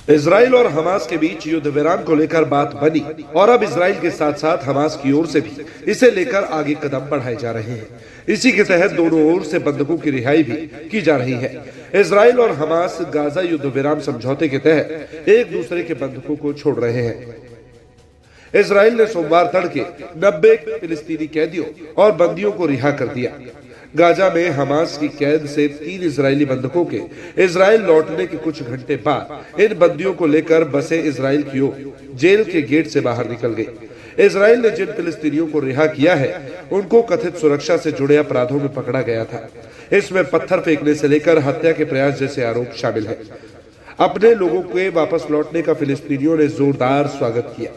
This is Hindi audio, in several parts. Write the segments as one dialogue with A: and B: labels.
A: इजराइल और हमास के बीच युद्ध विराम को लेकर बात बनी और अब इजराइल के साथ साथ हमास की ओर से भी इसे लेकर आगे कदम बढ़ाए जा रहे हैं। इसी के तहत दोनों ओर से बंधकों की रिहाई भी की जा रही है। इजराइल और हमास गाजा युद्ध विराम समझौते के तहत एक दूसरे के बंधकों को छोड़ रहे हैं। इजराइल ने सोमवार तड़के 90 फिलिस्तीनी कैदियों और बंदियों को रिहा कर दिया। गाजा में हमास की कैद से 3 इजरायली बंधकों के इजराइल लौटने के कुछ घंटे बाद इन बंदियों को लेकर बसें इजराइल की ओर जेल के गेट से बाहर निकल गई। इजराइल ने जिन फिलिस्तीनियों को रिहा किया है उनको कथित सुरक्षा से जुड़े अपराधों में पकड़ा गया था। इसमें पत्थर फेंकने से लेकर हत्या के प्रयास जैसे आरोप शामिल है। अपने लोगों के वापस लौटने का फिलिस्तीनियों ने जोरदार स्वागत किया।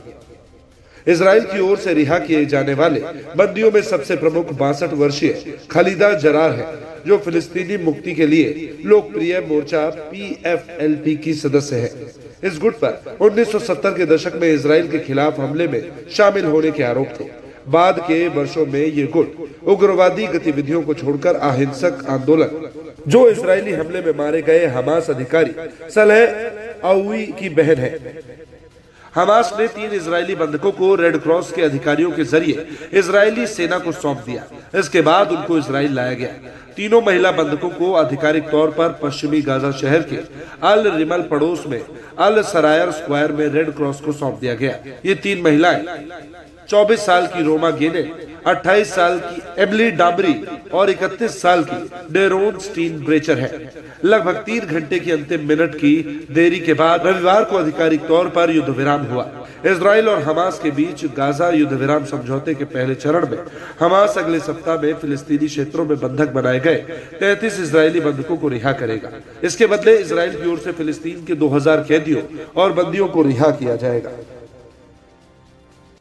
A: इजराइल की ओर से रिहा किए जाने वाले बंदियों में सबसे प्रमुख 62 वर्षीय खलीदा जरार है, जो फिलिस्तीनी मुक्ति के लिए लोकप्रिय मोर्चा PFLP की सदस्य है। इस गुट पर 1970 के दशक में इजराइल के खिलाफ हमले में शामिल होने के आरोप थे। बाद के वर्षों में ये गुट उग्रवादी गतिविधियों को छोड़कर अहिंसक आंदोलन, जो इजरायली हमले में मारे गए हमास अधिकारी सलेह अऊई की बहन है। हमास ने 3 इजरायली बंधकों को रेड क्रॉस के अधिकारियों के जरिए इजरायली सेना को सौंप दिया। इसके बाद उनको इजराइल लाया गया। तीनों महिला बंधकों को आधिकारिक तौर पर पश्चिमी गाजा शहर के अल रिमल पड़ोस में अल सरायर स्क्वायर में रेड क्रॉस को सौंप दिया गया। ये 3 महिलाएं 24 साल की रोमा गेने, 28 साल की एमिली डाबरी और 31 साल की डेरोन स्टीन ब्रेचर है। लगभग 3 घंटे की अंतिम मिनट की देरी के बाद रविवार को आधिकारिक तौर पर युद्ध विराम हुआ। इजराइल और हमास के बीच गाजा युद्ध विराम समझौते के पहले चरण में हमास अगले सप्ताह में फिलिस्तीनी क्षेत्रों में बंधक बनाए गए 33 इजरायली बंधकों को रिहा करेगा। इसके बदले इजराइल की ओर से फिलिस्तीन के 2000 कैदियों और बंदियों को रिहा किया जाएगा।